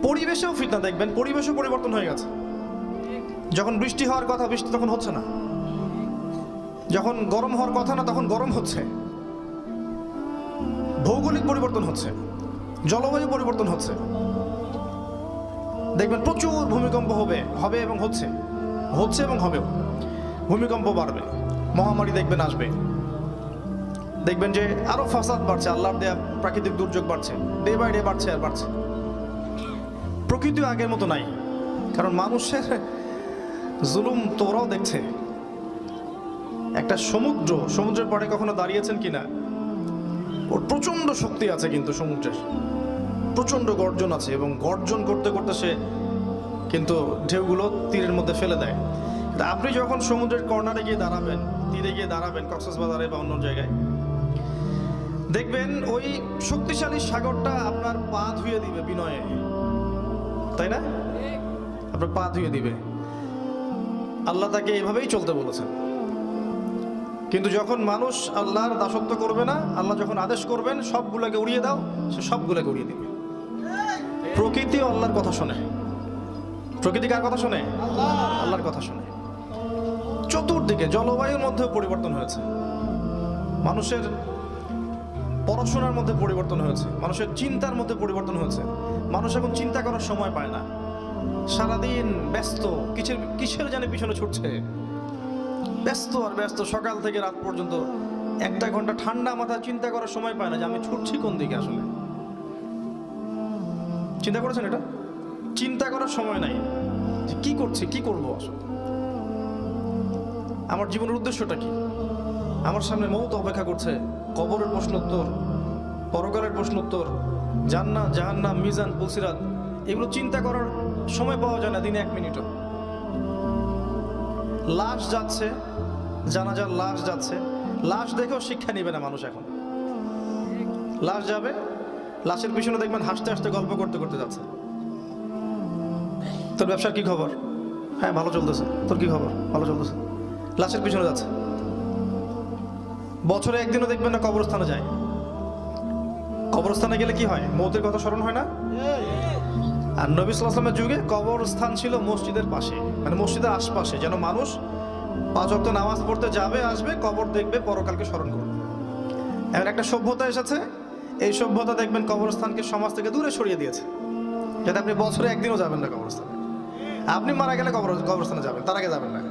পরিবেশেও ফিতনা দেখবেন, পরিবেশও পরিবর্তন হয়ে গেছে। যখন বৃষ্টি হওয়ার কথা বৃষ্টি তখন হচ্ছে না, যখন গরম হওয়ার কথা না তখন গরম হচ্ছে। ভৌগোলিক পরিবর্তন হচ্ছে, জলবায়ু পরিবর্তন হচ্ছে। দেখবেন প্রচুর ভূমিকম্প হবে এবং হচ্ছে এবং হবেও। ভূমিকম্প বাড়বে, মহামারী দেখবেন আসবে, দেখবেন যে আরো ফাসাদ বাড়ছে, আল্লাহর দেয়া প্রাকৃতিক দুর্যোগ বাড়ছে, ডে বাই ডে বাড়ছে আর বাড়ছে। প্রকৃতি আগের মতো নাই, কারণ মানুষের জুলুম তো ওরাও দেখছে। একটা সমুদ্রের পরে কখনো দাঁড়িয়েছেন কিনা? ওর প্রচন্ড শক্তি আছে, কিন্তু সমুদ্রের প্রচন্ড গর্জন আছে, এবং গর্জন করতে করতে সে কিন্তু ঢেউগুলো তীরের মধ্যে ফেলে দেয়। আপনি যখন সমুদ্রের কর্নারে গিয়ে দাঁড়াবেন, তীরে গিয়ে দাঁড়াবেন, কক্সবাজারে বা অন্য জায়গায়, দেখবেন ওই শক্তিশালী সাগরটা আপনার পা ধুয়ে দিবে বিনয়ে, তাই না? আপনার পা ধুয়ে দিবে। আল্লাহ তাকে এভাবেই চলতে বলেছেন। কিন্তু যখন মানুষ আল্লাহর দাসত্ব করবে না, আল্লাহ যখন আদেশ করবেন সবগুলোকে উড়িয়ে দাও, সে সবগুলোকে উড়িয়ে দিবে। প্রকৃতিও আল্লাহর কথা শোনে। প্রকৃতি কার কথা শোনে? আল্লাহর কথা শোনে। চতুর্দিকে জলবায়ুর মধ্যে পরিবর্তন হয়েছে, মানুষের পড়াশোনার মধ্যে পরিবর্তন হয়েছে, মানুষের চিন্তার মধ্যে পরিবর্তন হয়েছে। মানুষ এখন চিন্তা করার সময় পায় না, সারাদিন ব্যস্ত, কিসের জানে পিছনে ছুটছে, ব্যস্ত আর ব্যস্ত। সকাল থেকে রাত পর্যন্ত 1 ঘন্টা ঠান্ডা মাথা চিন্তা করার সময় পায় না যে আমি ছুটছি কোন দিকে। আসলে চিন্তা করেছেন এটা? চিন্তা করার সময় নাই যে কি করছি, কি করবো, আসলে আমার জীবনের উদ্দেশ্যটা কি। আমার সামনে মৌত অপেক্ষা করছে, কবরের প্রশ্নোত্তর, পরকালের প্রশ্নোত্তর, জান্নাত জাহান্নাম, মিজান পুলসিরাত, এগুলো চিন্তা করার সময় পাওয়া যায় না দিনে 1 মিনিটও। লাশ যাচ্ছে, জানাজার লাশ যাচ্ছে, লাশ দেখেও শিক্ষা নিবে না মানুষ। এখন লাশ যাবে, লাশের পিছনে দেখবেন হাসতে হাসতে গল্প করতে করতে যাচ্ছে। তোর ব্যবসার কি খবর? হ্যাঁ ভালো চলতেছে। তোর কি খবর? ভালো চলতেছে। লাশের পিছনে যাচ্ছে। বছরে একদিনও দেখবেন না কবরস্থানে যায়। কবরস্থানে গেলে কি হয়? মৌতের কথা স্মরণ হয় না? আর নবী সাল্লাল্লাহু আলাইহি ওয়াসাল্লামের যুগে কবরস্থান ছিল মসজিদের পাশে, মানে মসজিদের আশপাশে, যেন মানুষ 5 ওয়াক্ত নামাজ পড়তে যাবে, আসবে, কবর দেখবে, পরকালকে স্মরণ করবে। এমন একটা সভ্যতা এসেছে, এই সভ্যতা দেখবেন কবরস্থানকে সমাজ থেকে দূরে সরিয়ে দিয়েছে, যাতে আপনি বছরে একদিনও যাবেন না কবরস্থানে। আপনি মারা গেলে কবরস্থানে যাবেন, তার আগে যাবেন না।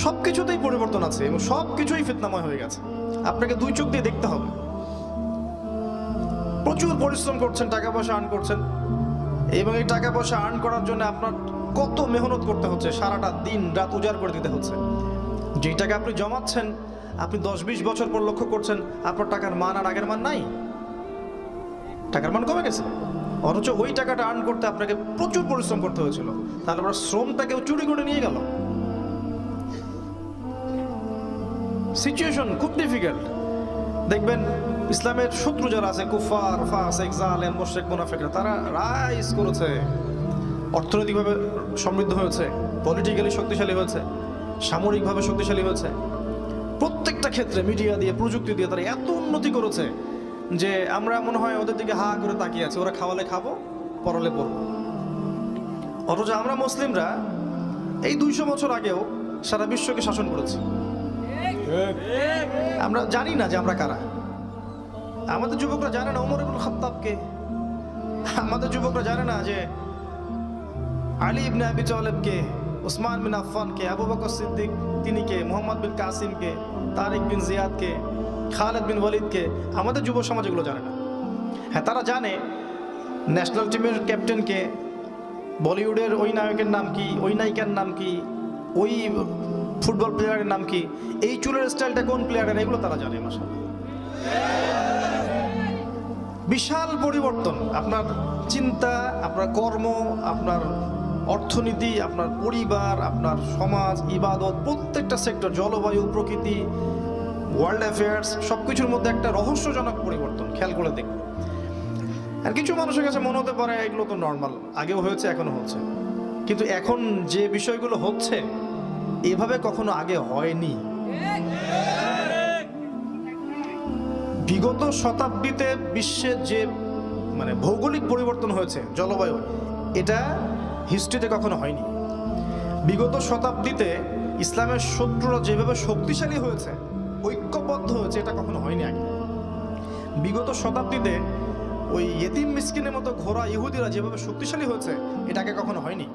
সবকিছুতেই পরিবর্তন আছে এবং সবকিছুই ফিতনাময় হয়ে গেছে। আপনাকে 2 চোখ দিয়ে দেখতে হবে। প্রচুর পরিশ্রম করছেন, টাকা পয়সা আর্ন করছেন, এবং এই টাকা পয়সা আর্ন করার জন্য আপনার কত মেহনত করতে হচ্ছে, সারাটা দিন রাত উজাড় করে দিতে হচ্ছে। যেই টাকা আপনি জমাচ্ছেন, আপনি 10-20 বছর পর লক্ষ্য করছেন আপনার টাকার মান আর আগের মান নাই, টাকার মান কমে গেছে। অথচ ওই টাকাটা আর্ন করতে আপনাকে প্রচুর পরিশ্রম করতে হয়েছিল, তাহলে আপনার শ্রমটাকেও চুরি করে নিয়ে গেল। সিচুয়েশন খুব ডিফিকাল্ট। দেখবেন ইসলামের শত্রু যারা আছে, কুফার, ফাসিক, জালেম, মুশরিক, মুনাফিকরা, তারা রাইজ করেছে, অর্থনৈতিকভাবে সমৃদ্ধ হয়েছে, পলিটিক্যালি শক্তিশালী হয়েছে, সামরিকভাবে শক্তিশালী হয়েছে। প্রত্যেকটা ক্ষেত্রে মিডিয়া দিয়ে, প্রযুক্তি দিয়ে তারা এত উন্নতি করেছে যে আমরা মনে হয় ওদের দিকে হা করে তাকিয়ে আছি। ওরা খাওয়ালে খাবো, পড়ালে পড়বো। অথচ আমরা মুসলিমরা এই 200 বছর আগেও সারা বিশ্বকে শাসন করেছি। আমরা জানি না যে আমরা কারা। আমাদের যুবকরা জানে না ওমর ইবনে খাত্তাবকে, আমাদের যুবকরা জানে না যে আলী ইবনে আবি তালেবকে, উসমান বিন আফফানকে, আবু বকর সিদ্দিক তিনি কে, মুহাম্মদ বিন কাসিমকে, তারিক বিন জিয়াদকে, খালিদ বিন ওয়ালিদকে। আমাদের যুব সমাজ এগুলো জানে না। হ্যাঁ, তারা জানে ন্যাশনাল টিমের ক্যাপ্টেনকে, বলিউডের ওই নায়কের নাম কি, ওই নায়িকার নাম কি, ওই ফুটবল প্লেয়ারের নাম কি, এই চুলের স্টাইলটা কোন প্লেয়ারের, এগুলো তারা জানে। মাশাআল্লাহ, বিশাল পরিবর্তন। আপনার চিন্তা, আপনার কর্ম, আপনার অর্থনীতি, আপনার পরিবার, আপনার সমাজ, ইবাদত, প্রত্যেকটা সেক্টর, জলবায়ু, প্রকৃতি, ওয়ার্ল্ড অ্যাফেয়ার্স, সবকিছুর মধ্যে একটা রহস্যজনক পরিবর্তন। খেয়াল করে দেখুন। আর কিছু মানুষের কাছে মনে হতে পারে এগুলো তো নর্মাল, আগেও হয়েছে, এখনো হচ্ছে। কিন্তু এখন যে বিষয়গুলো হচ্ছে, এভাবে কখনো আগে হয়নি। বিগত শতাব্দীতে বিশ্বের যে মানে ভৌগোলিক পরিবর্তন হয়েছে, জলবায়ু, এটা হিস্ট্রিতে কখনো হয়নি। বিগত শতাব্দীতে ইসলামের শত্রুরা যেভাবে শক্তিশালী হয়েছে, ঐক্যবদ্ধ হয়েছে, এটা কখনো হয়নি আগে। বিগত শতাব্দীতে ওই ইয়েতিম মিসকিনের মতো ঘোড়া ইহুদিরা যেভাবে শক্তিশালী হয়েছে, এটা আগে কখনো হয়নি।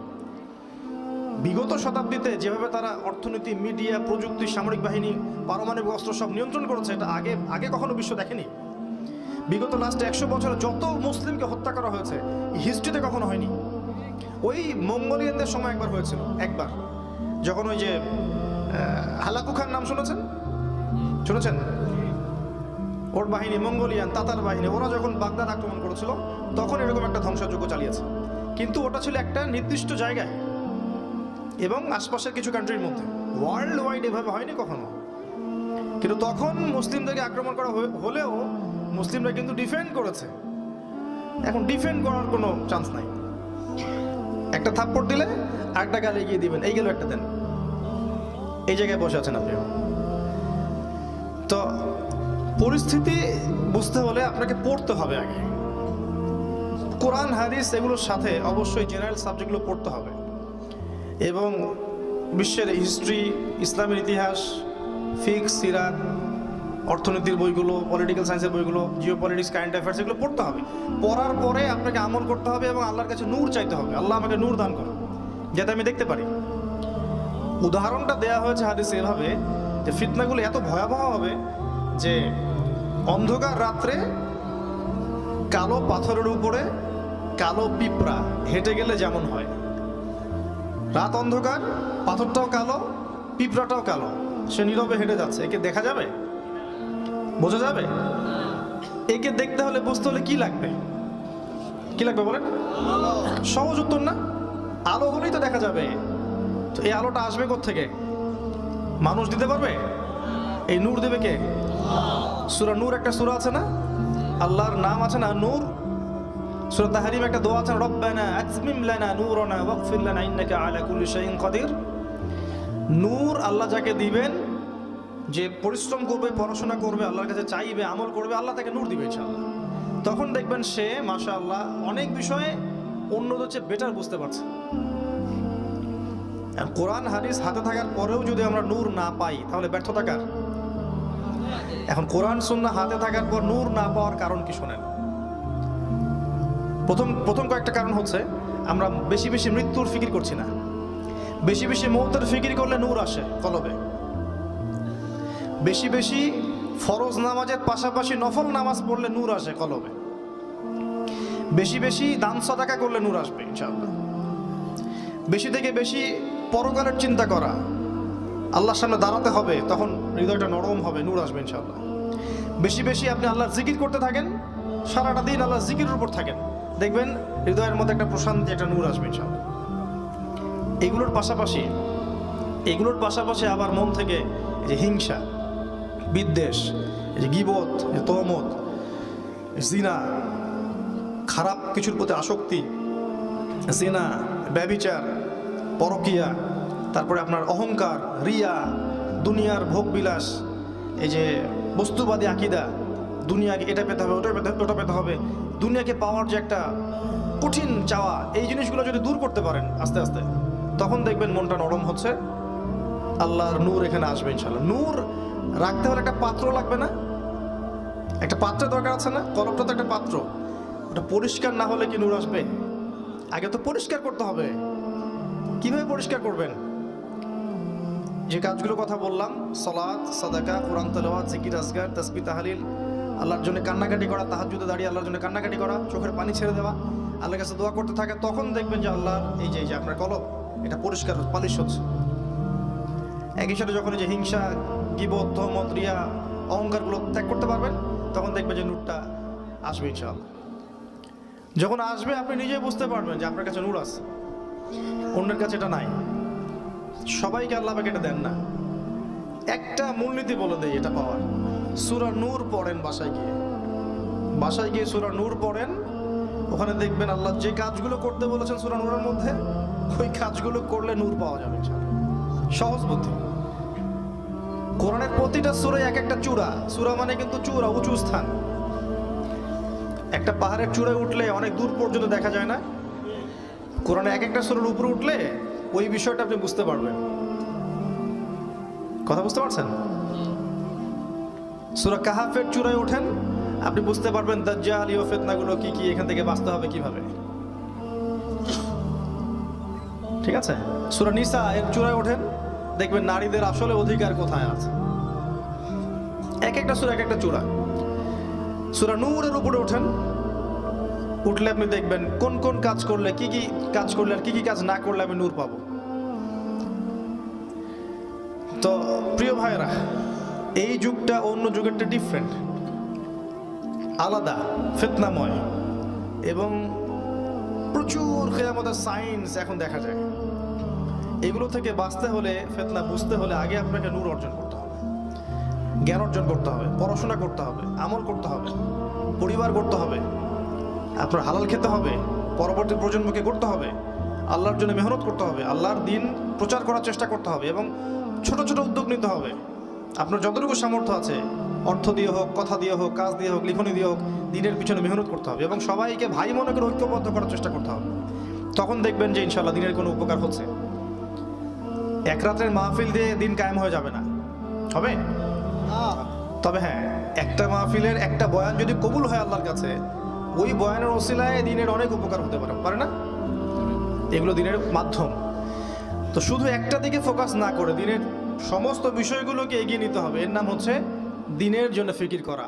বিগত শতাব্দীতে যেভাবে তারা অর্থনীতি, মিডিয়া, প্রযুক্তি, সামরিক বাহিনী, পারমাণবিক অস্ত্র সব নিয়ন্ত্রণ করেছে, এটা আগে কখনো বিশ্ব দেখেনি। বিগত লাস্ট 100 বছরে যত মুসলিমকে হত্যা করা হয়েছে, হিস্ট্রিতে কখনো হয়নি। ওই মঙ্গোলিয়ানদের সময় একবার হয়েছিল, একবার, যখন ওই যে হালাকু খান নাম শুনেছেন? ওর বাহিনী, মঙ্গোলিয়ান তাতার বাহিনী, ওরা যখন বাগদাদ আক্রমণ করেছিল, তখন এরকম একটা ধ্বংসযজ্ঞ চালিয়েছে। কিন্তু ওটা ছিল একটা নির্দিষ্ট জায়গায় এবং আশপাশের কিছু কান্ট্রির মধ্যে, ওয়ার্ল্ড ওয়াইড এভাবে হয়নি কখনো। কিন্তু তখন মুসলিমদেরকে আক্রমণ করা হলেও মুসলিমরা কিন্তু ডিফেন্ড করেছে। এখন ডিফেন্ড করার কোনো চান্স নাই। একটা থাপ্পড় দিলে আরেকটা গালে এগিয়ে দিবেন, এই গেল একটা দেন, এই জায়গায় বসে আছেন আপনি। তো পরিস্থিতি বুঝতে হলে আপনাকে পড়তে হবে আগে। কোরআন, হাদিস এগুলোর সাথে অবশ্যই জেনারেল সাবজেক্টগুলো পড়তে হবে এবং বিশ্বের হিস্ট্রি, ইসলামের ইতিহাস, ফিকহ, সিরাত, অর্থনীতির বইগুলো, পলিটিক্যাল সায়েন্সের বইগুলো, জিও পলিটিক্স, কারেন্ট অ্যাফেয়ার্স, এগুলো পড়তে হবে। পড়ার পরে আপনাকে আমল করতে হবে এবং আল্লাহর কাছে নূর চাইতে হবে, আল্লাহ আমাকে নূর দান করো যাতে আমি দেখতে পারি। উদাহরণটা দেয়া হয়েছে হাদিসে এভাবে যে ফিতনাগুলো এত ভয়াবহ হবে যে অন্ধকার রাত্রে কালো পাথরের উপরে কালো পিঁপড়া হেঁটে গেলে যেমন হয়, রাত অন্ধকার, পাথরটাও কালো, পিঁপড়াটাও কালো, সে নীরবে হেঁটে যাচ্ছে, একে দেখা যাবে? বোঝা যাবে? একে দেখতে হলে, বুঝতে হলে কি লাগবে বলেন? সহজ উত্তর না? আলো হলেই তো দেখা যাবে। তো এই আলোটা আসবে কোত্থেকে? মানুষ দিতে পারবে? এই নূর দেবে কে? সূরা নূর একটা সূরা আছে না, আল্লাহর নাম আছে না নূর? সূরা তাহরিম একটা দোয়া আছে, রব্বানা আতমিম লানা নূরানা ওয়াগফির লানা ইন্নাকা আলা কুল্লি শাইইন কাদির। নূর আল্লাহ যাকে দিবেন, যে পরিশ্রম করবে, পড়াশোনা করবে, আল্লাহর কাছে চাইবে, আমল করবে, আল্লাহ তাকে নূর দিবে ইনশাআল্লাহ। তখন দেখবেন সে মাশাআল্লাহ অনেক বিষয়ে অন্যদের চেয়ে বেটার বুঝতে পারছে। আর কোরআন হাদিস হাতে থাকার পরেও যদি আমরা নূর না পাই, তাহলে ব্যর্থতা কার? এখন কোরআন সুন্নাহ হাতে থাকার পর নূর না পাওয়ার কারণ কি শোনেন। প্রথম কয়েকটা কারণ হচ্ছে আমরা বেশি বেশি মৃত্যুর ফিকির করছি না। বেশি বেশি মৌতের ফিকির করলে নূর আসে কলবে। বেশি বেশি ফরজ নামাজের পাশাপাশি নফল নামাজ পড়লে নূর আসে কলবে। বেশি বেশি দান সাদাকা করলে নূর আসবে ইনশাআল্লাহ। বেশি থেকে বেশি পরকালের চিন্তা করা, আল্লাহর সামনে দাঁড়াতে হবে, তখন হৃদয়টা নরম হবে, নূর আসবে ইনশাআল্লাহ। বেশি বেশি আপনি আল্লাহর জিকির করতে থাকেন, সারাটা দিন আল্লাহর জিকিরের উপর থাকেন, দেখবেন হৃদয়ের মধ্যে একটা প্রশান্তি, একটা নূর আসবে ইনশাআল্লাহ। এগুলোর পাশাপাশি আবার মন থেকে যে হিংসা, বিদ্বেষ, যে গীবত, যে তহমত, জিনা, খারাপ কিছুর প্রতি আসক্তি, জিনা, ব্যভিচার, পরকিয়া, তারপরে আপনার অহংকার, রিয়া, দুনিয়ার ভোগ বিলাস, এই যে বস্তুবাদী আকীদা, দুনিয়াকে এটা পেতে হবে, ওটা পেতে হবে, দুনিয়াকে পাওয়ার যে একটা কঠিন চাওয়া, এই জিনিসগুলো যদি দূর করতে পারেন আস্তে আস্তে, তখন দেখবেন মনটা নরম হচ্ছে, আল্লাহর নূর এখানে আসবে ইনশাআল্লাহ। নূর রাখতে হলে একটা পাত্র লাগবে না? একটা পাত্রের দরকার আছে না? কলবটা তো একটা পাত্র, ওটা পরিষ্কার না হলে কি নূর আসবে? আগে তো পরিষ্কার করতে হবে। কিভাবে পরিষ্কার করবেন? যে কাজগুলো কথা বললাম, সালাত, সাদাকা, কোরআন তেলাওয়াত, জিকির, আজকার, তাসবিহ, তাহলিল, আল্লাহর জন্য কান্নাকাটি করা, তাহাজ্জুদে দাঁড়িয়ে আল্লাহর জন্য কান্নাকাটি করা, চোখের পানি ছেড়ে দেওয়া, আল্লাহর কাছে দোয়া করতে থাকে, তখন দেখবেন যে আল্লাহর এই যে আপনার কলব এটা পরিষ্কার, পালিশ হচ্ছে। একই সাথে যখন এই যে হিংসা, গীবত, তহমত, রিয়া, অহংকারগুলো ত্যাগ করতে পারবেন, তখন দেখবেন যে নূরটা আসবে ইনশাআল্লাহ। যখন আসবে আপনি নিজেই বুঝতে পারবেন যে আপনার কাছে নূর আছে, অন্যের কাছে এটা নাই। সবাইকে আল্লাহ পাক এটা দেন না। একটা মূলনীতি বলে দেয় এটা পাওয়ার, সূরা নূর পড়েন বাসায় গিয়ে সূরা নূর পড়েন, ওখানে দেখবেন আল্লাহ যে কাজগুলো করতে বলেছেন সূরা নূরের মধ্যে, ওই কাজগুলো করলে নূর পাওয়া যাবে ইনশাআল্লাহ। সহজ বুদ্ধি। কোরআনের প্রতিটা সূরায় এক একটা চূড়া, সূরা মানে কিন্তু চূড়া, উঁচু স্থান। একটা পাহাড়ের চূড়ায় উঠলে অনেক দূর পর্যন্ত দেখা যায় না? কোরআনে এক একটা সূরার উপরে উঠলে ওই বিষয়টা আপনি বুঝতে পারবেন। কথা বুঝতে পারছেন? সূরা কাহাফের চূড়ায় ওঠেন, আপনি বুঝতে পারবেন দাজ্জালীয় ফিতনাগুলো কি কি, এখান থেকে বাঁচতে হবে কিভাবে। ঠিক আছে? সূরা নিসা এর চূড়ায় ওঠেন, দেখবেন নারীদের আসলে অধিকার কোথায় আছে। এক একটা সূরা এক একটা চূড়া। সূরা নূরের উপরে ওঠেন, উঠলে আপনি দেখবেন কোন কোন কাজ করলে কি কি কাজ করলে আর কি কি কাজ না করলে আমি নূর পাবো। তো প্রিয় ভাইরা, এই যুগটা অন্য যুগেরটা ডিফারেন্ট, আলাদা, ফিতনাময়, এবং প্রচুর কিয়ামতের সাইন্স এখন দেখা যায়। এগুলো থেকে বাঁচতে হলে, ফিতনা বুঝতে হলে আগে আপনাকে নূর অর্জন করতে হবে, জ্ঞান অর্জন করতে হবে, পড়াশোনা করতে হবে, আমল করতে হবে, পরিবার করতে হবে, আপনার হালাল খেতে হবে, পরবর্তী প্রজন্মকে করতে হবে, আল্লাহর জন্য মেহনত করতে হবে, আল্লাহর দিন প্রচার করার চেষ্টা করতে হবে, এবং ছোট ছোট উদ্যোগ নিতে হবে। আপনার যতটুকু সামর্থ্য আছে, অর্থ দিয়ে হোক, কথা দিয়ে হোক, কাজ দিয়ে হোক, লিখনি দিয়ে হোক, দিনের পিছনে মেহনত করতে হবে এবং সবাইকে ভাই মনে করে ঐক্যবদ্ধ করার চেষ্টা করতে হবে। তখন দেখবেন যে ইনশাল্লাহ দিনের কোনো উপকার হচ্ছে। এক রাতের মাহফিল দিয়ে দিন কায়েম হয়ে যাবে না, হবে? তবে হ্যাঁ, একটা মাহফিলের একটা বয়ান যদি কবুল হয় আল্লাহর কাছে, ওই বয়ানের ওসিলায় দিনের অনেক উপকার হতে পারে না? এগুলো দিনের মাধ্যম। তো শুধু একটা দিকে ফোকাস না করে দিনের সমস্ত বিষয়গুলোকে এগিয়ে নিতে হবে। এর নাম হচ্ছে দিনের জন্য ফিকির করা।